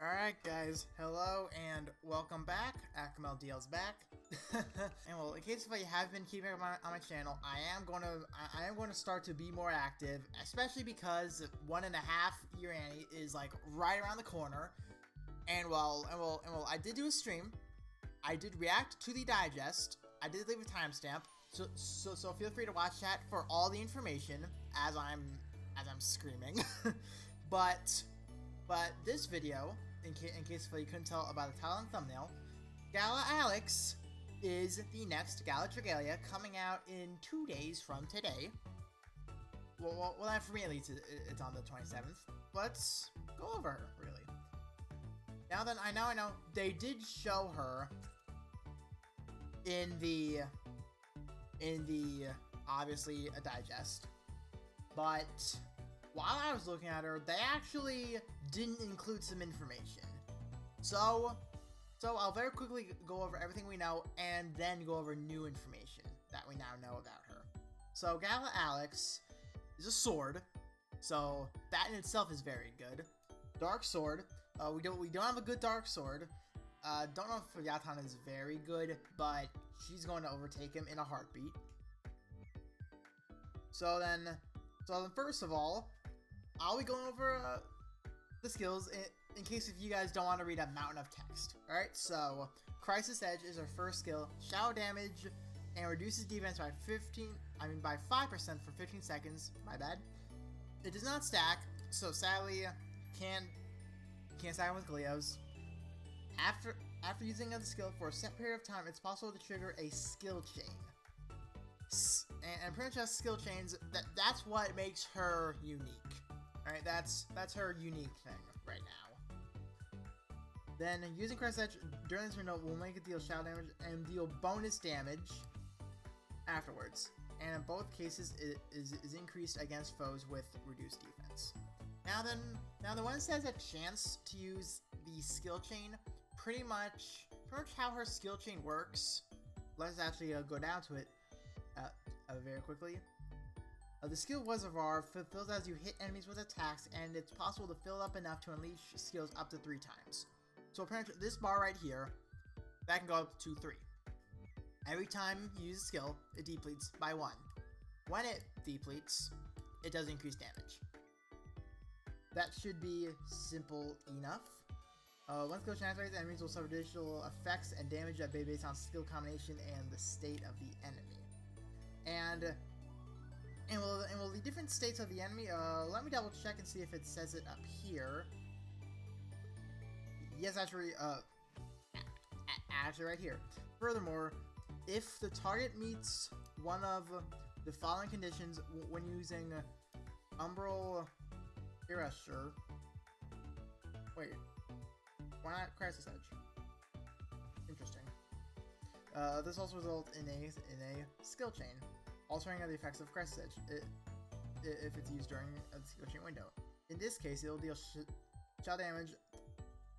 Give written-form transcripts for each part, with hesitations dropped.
Alright guys, hello and welcome back. AkmalDL's back. And well, in case if you have been keeping up on my channel, I am going to start to be more active, especially because 1.5 year Annie is like right around the corner. And well, I did do a stream. I did react to the digest. I did leave a timestamp. So feel free to watch that for all the information as I'm screaming. But this video, in case you couldn't tell about the title and thumbnail, Gala Alex is the next Gala Regalia coming out in 2 days from today. Well, not for me at least, it's on the 27th. Let's go over her, really. Now then, I know, they did show her in the obviously a digest, but while I was looking at her, they actually didn't include some information. So I'll very quickly go over everything we know and then go over new information that we now know about her. So Gala Alex is a sword, so that in itself is very good. Dark sword. We don't have a good dark sword. Don't know if Yatan is very good, but she's going to overtake him in a heartbeat. So then first of all, I'll be going over the skills in case if you guys don't want to read a mountain of text. Alright, so Crisis Edge is our first skill. Shadow damage and reduces defense by 5% for 15 seconds. My bad. It does not stack, so sadly can't stack with Gleos. After using another skill for a set period of time, it's possible to trigger a skill chain. And pretty much has skill chains. That's what makes her unique. Alright, that's her unique thing right now. Then, using Crisis Edge during this window will make it deal shadow damage and deal bonus damage afterwards. And in both cases, it is increased against foes with reduced defense. Now the one says a chance to use the skill chain. Pretty much how her skill chain works. Let's actually go down to it very quickly. The skill Reservoir fills as you hit enemies with attacks, and it's possible to fill up enough to unleash skills up to 3 times. So apparently this bar right here, that can go up to 3. Every time you use a skill, it depletes by 1. When it depletes, it does increase damage. That should be simple enough. Once skill chain activates, enemies will suffer additional effects and damage that may be based on skill combination and the state of the enemy. And the different states of the enemy, let me double check and see if it says it up here. Yes, actually right here. Furthermore, if the target meets one of the following conditions when using Umbral Erasure. Wait, why not Crisis Edge? Interesting. This also results in a skill chain, altering the effects of Crisis Edge if it's used during a skill chain window. In this case, it'll deal shell damage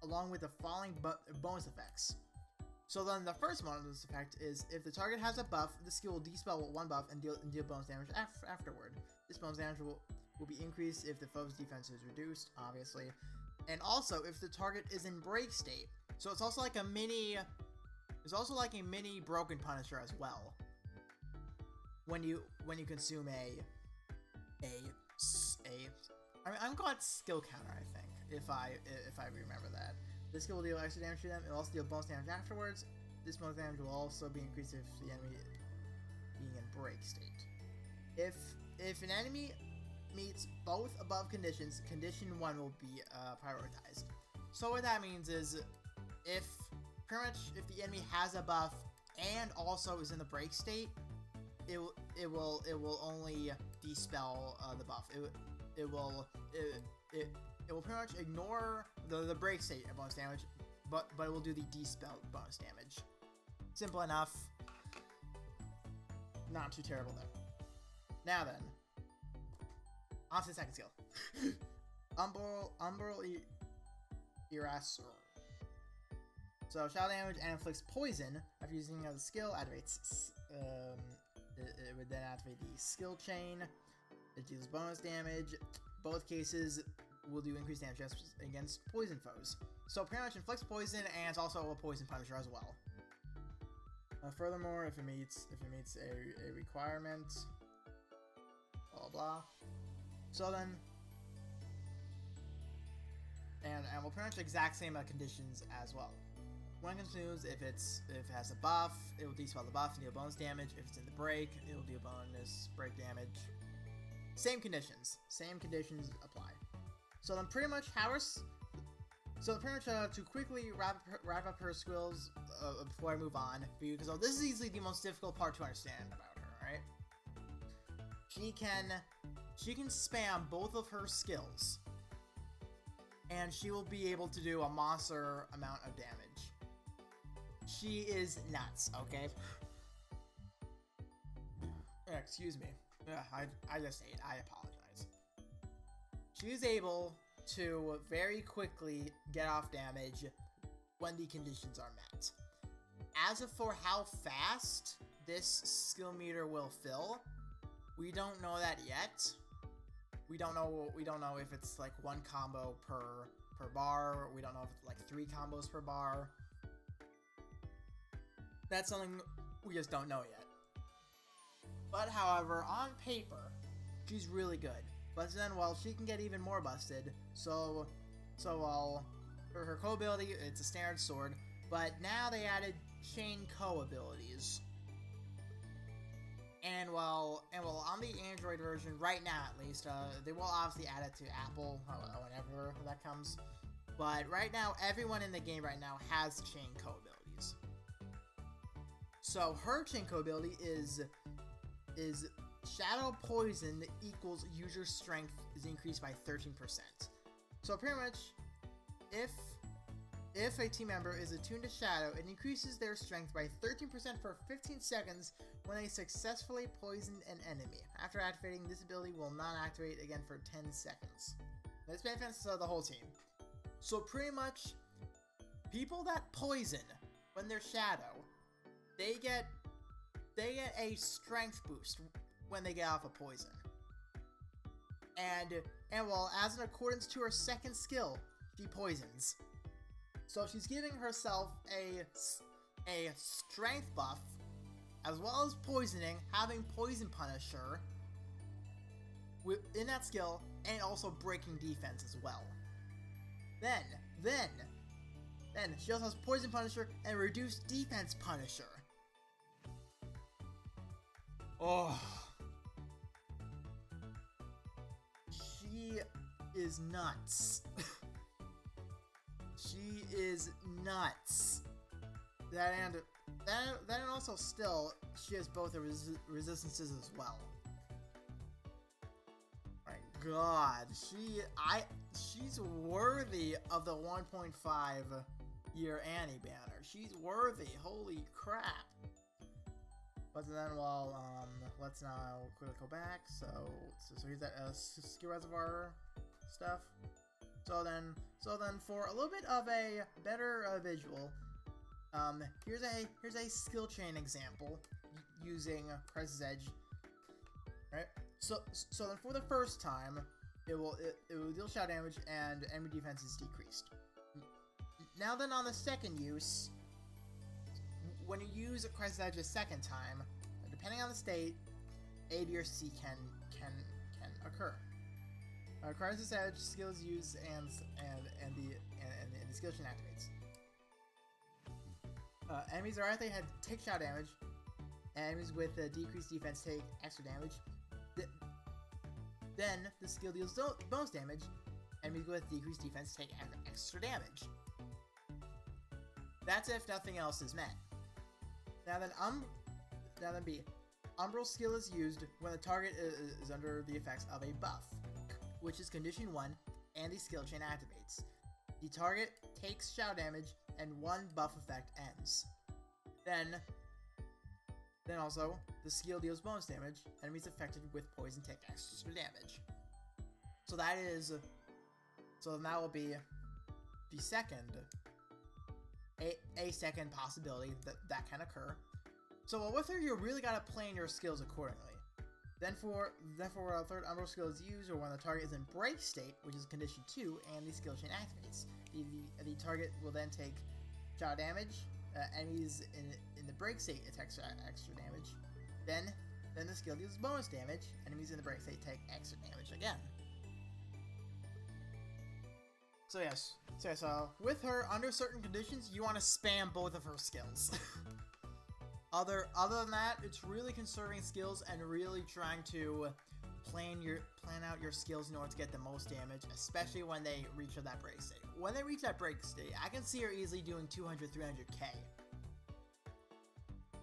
along with the following bonus effects. So then the first bonus effect is if the target has a buff, the skill will dispel 1 buff and deal bonus damage afterward. This bonus damage will be increased if the foe's defense is reduced, obviously, and also if the target is in break state. So it's also like a mini broken Punisher as well. When you consume I'm called skill counter, I think, if I remember that. This skill will deal extra damage to them. It'll also deal bonus damage afterwards. This bonus damage will also be increased if the enemy being in break state. If an enemy meets both above conditions, condition 1 will be prioritized. So what that means is if the enemy has a buff and also is in the break state, it will only dispel the buff. It will pretty much ignore the break state of bonus damage, but it will do the dispel bonus damage. Simple enough. Not too terrible there. Now then, on to the second skill. Umbral Erasure. So shadow damage and inflicts poison after using the skill. Activates. It would then activate the skill chain. It deals bonus damage. Both cases will do increased damage against poison foes. So pretty much inflicts poison, and it's also a poison punisher as well. Furthermore, if it meets a requirement, blah blah. So then, and we'll pretty much exact same conditions as well. When continues, if it has a buff, it will dispel the buff and deal bonus damage. If it's in the break, it will deal bonus break damage. Same conditions apply. So then pretty much to quickly wrap up her skills before I move on, because this is easily the most difficult part to understand about her. All right, she can spam both of her skills, and she will be able to do a monster amount of damage. She is nuts. Okay. Excuse me. I just ate. I apologize. She is able to very quickly get off damage when the conditions are met. As for how fast this skill meter will fill, we don't know that yet. We don't know if it's like one combo per bar. We don't know if it's like 3 combos per bar. That's something we just don't know yet. But however, on paper, she's really good. But then, well, she can get even more busted. So while for her co ability, it's a standard sword. But now they added chain co abilities. And well, on the Android version, right now at least, they will obviously add it to Apple whenever that comes. But right now, everyone in the game right now has chain co abilities. So her chain co ability is Shadow Poison equals user strength is increased by 13%. So pretty much, if a team member is attuned to Shadow, it increases their strength by 13% for 15 seconds when they successfully poison an enemy. After activating, this ability will not activate again for 10 seconds. This benefits the whole team. So pretty much, people that poison when they're Shadow, they get a strength boost when they get off a poison. And well, as in accordance to her second skill, she poisons. So she's giving herself a strength buff, as well as poisoning, having poison punisher in that skill, and also breaking defense as well. Then she also has poison punisher and reduced defense punisher. Oh, she is nuts. She is nuts. That and also still, she has both the resistances as well. My God, she's worthy of the 1.5 year Annie banner. She's worthy. Holy crap. But then, well, let's now quickly go back. So here's that skill reservoir stuff. So then, for a little bit of a better visual, here's a skill chain example using Crisis Edge. Right. So then, for the first time, it will deal shot damage and enemy defense is decreased. Now then, on the second use, when you use Crisis Edge a second time, depending on the state, A, B, or C can occur. Crisis Edge skills used and the skill chain activates. Enemies are either take shot damage. Enemies with decreased defense take extra damage. Then the skill deals bonus damage. Enemies with decreased defense take extra damage. That's if nothing else is met. Now then B. Umbral skill is used when the target is under the effects of a buff, which is condition 1, and the skill chain activates. The target takes shout damage, and one buff effect ends. Then also, the skill deals bonus damage. Enemies affected with poison take extra damage. So that will be the second, a second possibility that can occur. So with her, you really gotta plan your skills accordingly. Then for a third umbral skill is used, or when the target is in break state, which is condition 2, and the skill chain activates. The target will then take shadow damage. Enemies in the break state attack extra damage. Then the skill deals bonus damage. Enemies in the break state take extra damage again. So yes. So with her, under certain conditions, you want to spam both of her skills. Other than that, it's really conserving skills and really trying to plan out your skills in order to get the most damage, especially when they reach that break state. When they reach that break state, I can see her easily doing 200, 300k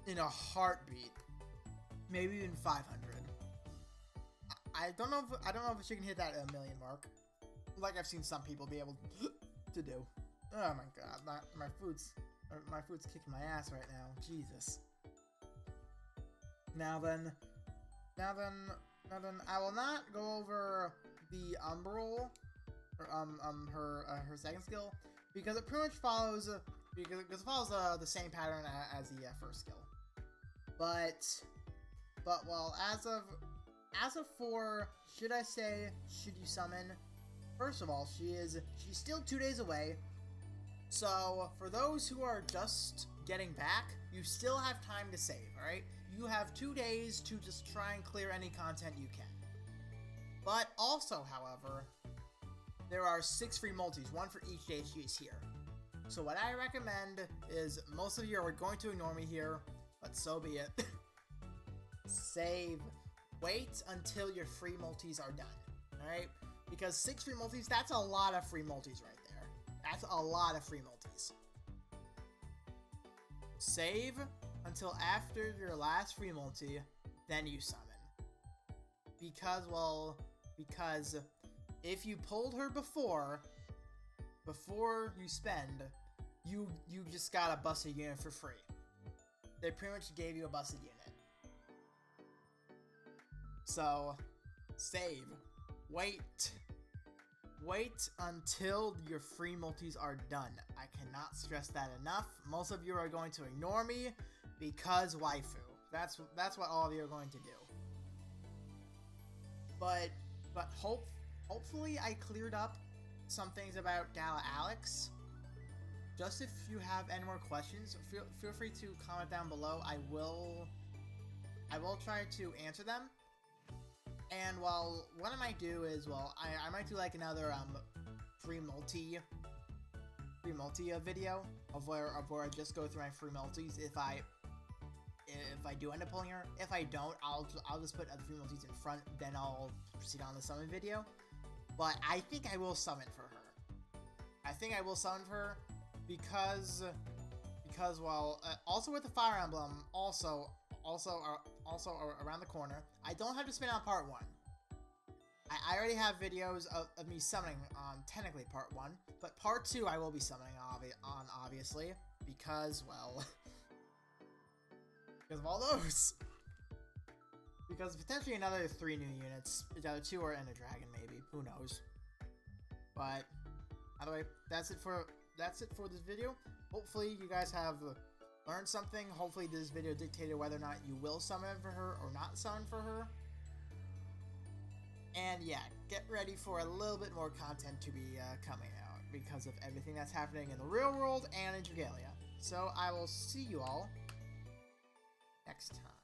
in a heartbeat, maybe even 500. I don't know if she can hit that 1 million mark, like I've seen some people be able to do. Oh my god, my food's kicking my ass right now. Jesus. Now then, I will not go over the umbral, or her second skill, because it pretty much follows the same pattern as the first skill. But well, as of for, should you summon? First of all, she's still 2 days away. So for those who are just getting back, you still have time to save. All right. You have 2 days to just try and clear any content you can. But also, however, there are 6 free multis, 1 for each day she is here. So what I recommend is, most of you are going to ignore me here, but so be it. Save. Wait until your free multis are done. Alright? Because 6 free multis, that's a lot of free multis right there. That's a lot of free multis. Save until after your last free multi, then you summon. Because if you pulled her before you spend, you just got a busted unit for free. They pretty much gave you a busted unit. So, save. Wait until your free multis are done. I cannot stress that enough. Most of you are going to ignore me because waifu. That's what all of you are going to do. But hopefully I cleared up some things about Gala Alex. Just if you have any more questions, feel free to comment down below. I will try to answer them. And well, what I might do is, well, I might do like another free multi video of where I just go through my free multis if I do end up pulling her. If I don't, I'll just put other free multis in front, then I'll proceed on the summon video. But I think I will summon for her. I think I will summon for her because well, also with the Fire Emblem, also around the corner. I don't have to spin on part 1. I already have videos of me summoning on technically part 1, but part 2 I will be summoning on obviously, because, well, because of all those. Because potentially another 3 new units, either 2 or Ender Dragon maybe, who knows. But either way, that's it for this video. Hopefully you guys have learned something. Hopefully this video dictated whether or not you will summon for her or not summon for her. And yeah, get ready for a little bit more content to be coming out because of everything that's happening in the real world and in Dragalia. So I will see you all next time.